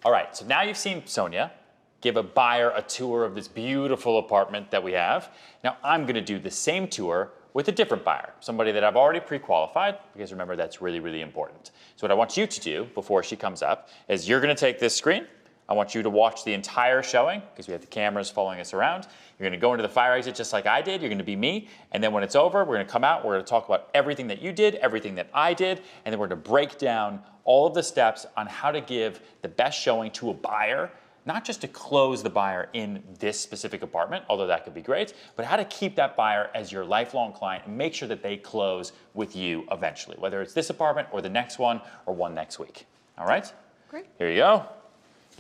All right, so now you've seen Sonia give a buyer a tour of this beautiful apartment that we have. Now I'm gonna do the same tour with a different buyer, somebody that I've already pre-qualified, because remember, that's really, really important. So what I want you to do before she comes up is you're gonna take this screen. I want you to watch the entire showing, because we have the cameras following us around. You're gonna go into the fire exit just like I did. You're gonna be me. And then when it's over, we're gonna come out, we're gonna talk about everything that you did, everything that I did, and then we're gonna break down all of the steps on how to give the best showing to a buyer, not just to close the buyer in this specific apartment, although that could be great, but how to keep that buyer as your lifelong client and make sure that they close with you eventually, whether it's this apartment or the next one or one next week. All right? Great. Here you go.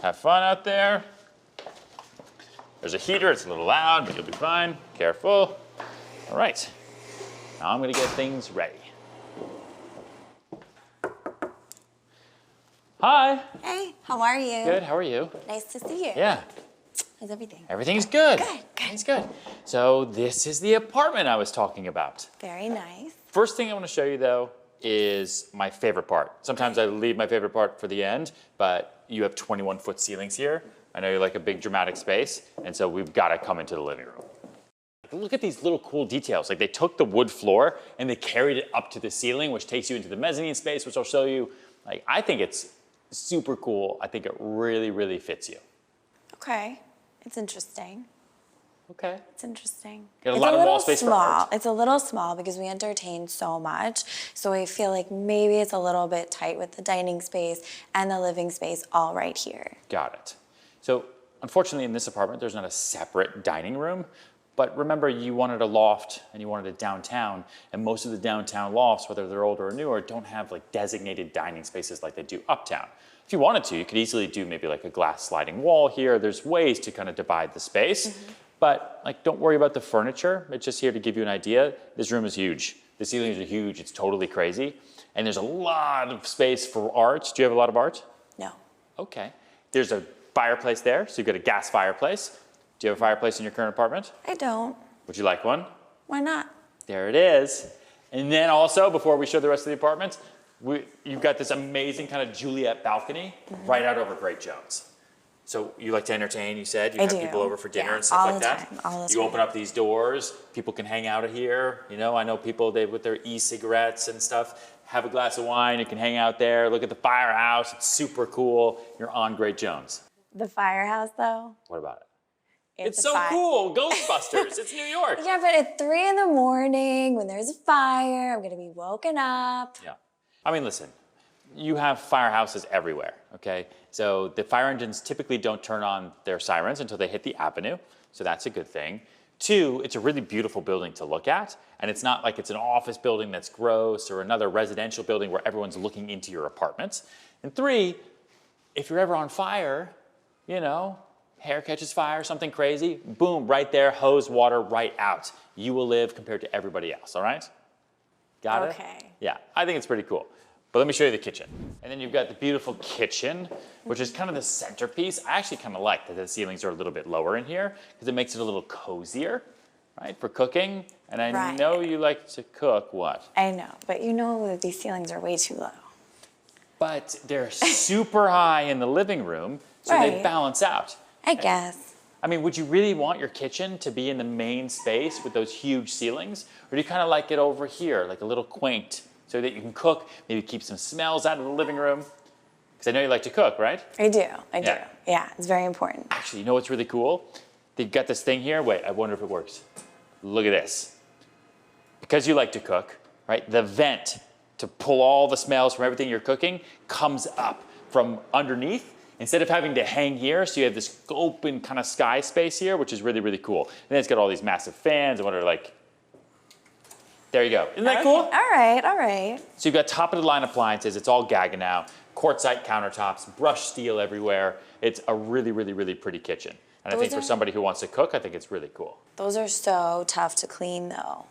Have fun out there. There's a heater, it's a little loud, but you'll be fine. Careful. All right. Now I'm gonna get things ready. Hi. Hey, how are you? Good, how are you? Nice to see you. Yeah. How's everything? Everything's good. Good, good. Everything's good. So this is the apartment I was talking about. Very nice. First thing I want to show you though is my favorite part. Sometimes I leave my favorite part for the end, but you have 21-foot ceilings here. I know you like a big dramatic space, and so we've got to come into the living room. Look at these little cool details. Like they took the wood floor and they carried it up to the ceiling, which takes you into the mezzanine space, which I'll show you. Like I think it's super cool. I think it really, really fits you. Okay, it's interesting. Okay. It's interesting. Got a It's lot of little wall space for small. art. It's a little small because we entertain so much. So I feel like maybe it's a little bit tight with the dining space and the living space all right here. Got it. So unfortunately in this apartment, there's not a separate dining room, but remember you wanted a loft and you wanted it downtown, and most of the downtown lofts, whether they're older or newer, don't have like designated dining spaces like they do uptown. If you wanted to, you could easily do maybe like a glass sliding wall here. There's ways to kind of divide the space, but like don't worry about the furniture. It's just here to give you an idea. This room is huge. The ceilings are huge. It's totally crazy. And there's a lot of space for art. Do you have a lot of art? No. Okay. There's a fireplace there, so you've got a gas fireplace. Do you have a fireplace in your current apartment? I don't. Would you like one? Why not? There it is. And then also, before we show the rest of the apartment, you've got this amazing kind of Juliet balcony right out over Great Jones. So you like to entertain, you said? You I have do. people over for dinner Yeah, and stuff all like the that? time, all the You time. open up these doors, people can hang out here. You know, I know people, they with their e-cigarettes and stuff, have a glass of wine, you can hang out there, look at the firehouse, it's super cool. You're on Great Jones. The firehouse, though. What about it? It's It's a so fire. cool, Ghostbusters, it's New York. Yeah, but at 3 in the morning, when there's a fire, I'm gonna be woken up. Yeah. I mean, listen, you have firehouses everywhere, okay? So the fire engines typically don't turn on their sirens until they hit the avenue, so that's a good thing. 2, it's a really beautiful building to look at, and it's not like it's an office building that's gross or another residential building where everyone's looking into your apartments. And 3, if you're ever on fire, you know, hair catches fire, something crazy, boom, right there, hose water right out. You will live compared to everybody else, all right? Got it? Okay. Yeah, I think it's pretty cool. But let me show you the kitchen. And then you've got the beautiful kitchen, which is kind of the centerpiece. I actually kind of like that the ceilings are a little bit lower in here because it makes it a little cozier, right, for cooking. And I Right. know you like to cook what? I know, but you know that these ceilings are way too low. But they're super high in the living room, so they Right. balance out. I guess. I mean, would you really want your kitchen to be in the main space with those huge ceilings? Or do you kind of like it over here, like a little quaint, so that you can cook, maybe keep some smells out of the living room? Because I know you like to cook, right? I do. I do. Yeah. Yeah, it's very important. Actually, you know what's really cool? They've got this thing here. Wait, I wonder if it works. Look at this. Because you like to cook, right? The vent to pull all the smells from everything you're cooking comes up from underneath instead of having to hang here. So you have this open kind of sky space here, which is really, really cool. And then it's got all these massive fans and what are like, there you go. Isn't that cool? All right, all right. So you've got top of the line appliances. It's all Gaggenau, quartzite countertops, brushed steel everywhere. It's a really, really, really pretty kitchen. And I think for somebody who wants to cook, I think it's really cool. Those are so tough to clean, though.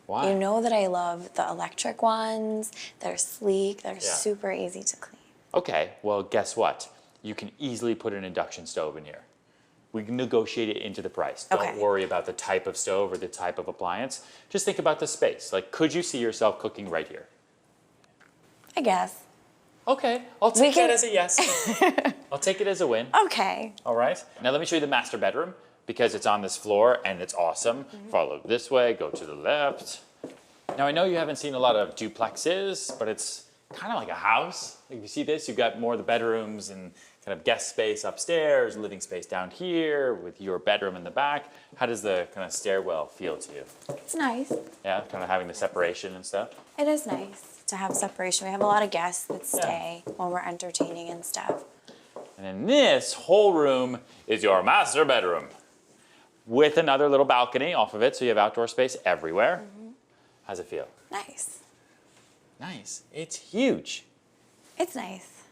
Why? You know that I love the electric ones. They're sleek. They're super easy to clean. Okay, well, guess what? You can easily put an induction stove in here. We can negotiate it into the price. Don't Okay. worry about the type of stove or the type of appliance. Just think about the space. Like, could you see yourself cooking right here? I guess. Okay, I'll take that as a yes. I'll take it as a win. Okay. All right. Now let me show you the master bedroom because it's on this floor and it's awesome. Follow this way, go to the left. Now I know you haven't seen a lot of duplexes, but it's kind of like a house. Like if you see this, you've got more of the bedrooms and kind of guest space upstairs, living space down here with your bedroom in the back. How does the kind of stairwell feel to you? It's nice. Yeah, kind of having the separation and stuff. It is nice to have separation. We have a lot of guests that stay when we're entertaining and stuff. And then this whole room is your master bedroom with another little balcony off of it, so you have outdoor space everywhere. How's it feel? Nice. Nice. It's huge. It's nice.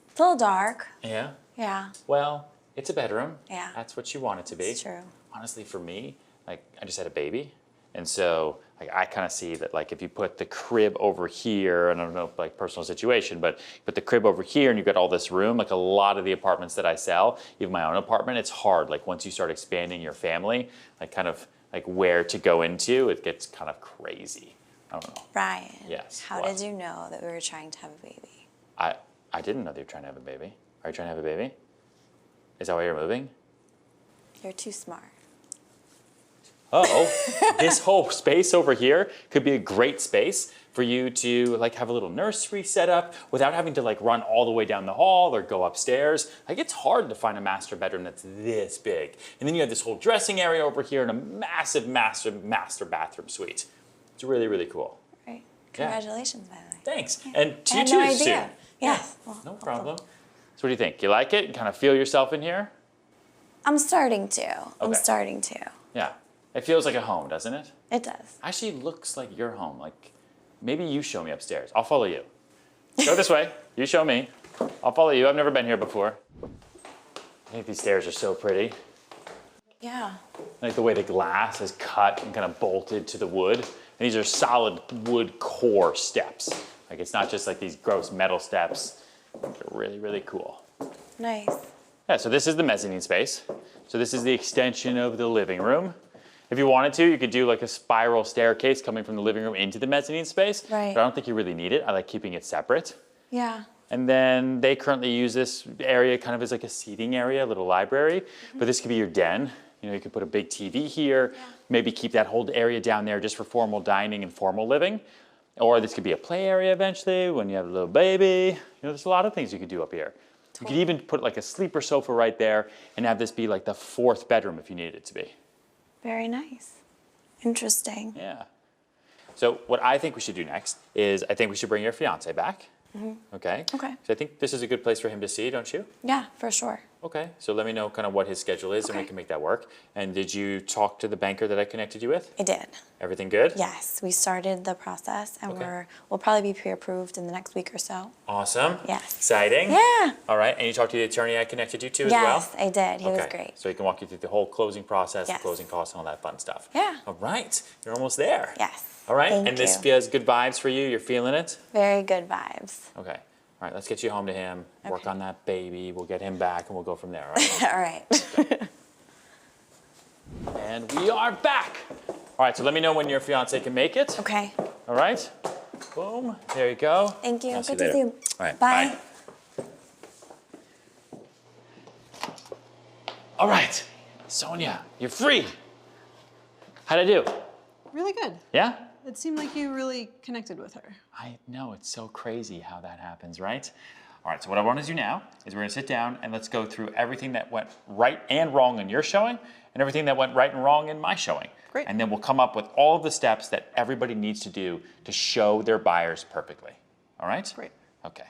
It's a little dark. Yeah. Yeah. Well, it's a bedroom. Yeah. That's what you want it to be. It's true. Honestly, for me, like I just had a baby, and so like I kind of see that like if you put the crib over here, and I don't know like personal situation, but put the crib over here, and you've got all this room. Like a lot of the apartments that I sell, even my own apartment, it's hard. Like once you start expanding your family, like kind of like where to go into, it gets kind of crazy. I don't know. Ryan. Yes, How what? did you know that we were trying to have a baby? I didn't know they were trying to have a baby. Are you trying to have a baby? Is that why you're moving? You're too smart. Oh, this whole space over here could be a great space for you to like have a little nursery set up without having to like run all the way down the hall or go upstairs. Like it's hard to find a master bedroom that's this big. And then you have this whole dressing area over here and a massive master bathroom suite. It's really, really cool. Right. Congratulations, by the way. Thanks. Yeah. And I had you no too idea. soon. Yes. Well, No problem. So what do you think? You like it? You kind of feel yourself in here? I'm starting to. I'm Okay. starting to. Yeah. It feels like a home, doesn't it? It does. Actually looks like your home. Like maybe you show me upstairs. I'll follow you. Go this way. You show me. I'll follow you. I've never been here before. I think these stairs are so pretty. Yeah. I like the way the glass is cut and kind of bolted to the wood. And these are solid wood core steps. Like it's not just like these gross metal steps. They're really, really cool. Nice. Yeah, so this is the mezzanine space. So this is the extension of the living room. If you wanted to, you could do like a spiral staircase coming from the living room into the mezzanine space. Right. But I don't think you really need it. I like keeping it separate. Yeah. And then they currently use this area kind of as like a seating area, a little library. But this could be your den. You know, you could put a big TV here, maybe keep that whole area down there just for formal dining and formal living. Or this could be a play area eventually when you have a little baby. You know, there's a lot of things you could do up here. You could even put like a sleeper sofa right there and have this be like the fourth bedroom if you needed it to be. Very nice. Interesting. Yeah. So what I think we should do next is I think we should bring your fiance back. Okay? Okay. So I think this is a good place for him to see, don't you? Yeah, for sure. Okay. So let me know kind of what his schedule is and we Okay. can make that work. And did you talk to the banker that I connected you with? I did. Everything good? Yes, we started the process and Okay. we'll probably be pre-approved in the next week or so. Awesome. Yes. Exciting. Yeah. All right. And you talked to the attorney I connected you to as well? Yes, I did. He was Okay. great. So he can walk you through the whole closing process, Yes. the closing costs, and all that fun stuff. Yeah. All right. You're almost there. Yes. All right. Thank And this you. has good vibes for you. You're feeling it? Very good vibes. Okay. All right. Let's get you home to him. Work Okay. on that baby. We'll get him back and we'll go from there. All right. All right. And we are back. All right. So let me know when your fiance can make it. Okay. All right. Boom. There you go. Thank you. I'll Good you to see later. you. All right. Bye. All right. Sonia, you're free. How'd I do? Really good. Yeah? It seemed like you really connected with her. I know, it's so crazy how that happens, right? All right, so what I want to do now is we're going to sit down and let's go through everything that went right and wrong in your showing and everything that went right and wrong in my showing. Great. And then we'll come up with all of the steps that everybody needs to do to show their buyers perfectly. All right? Great. Okay.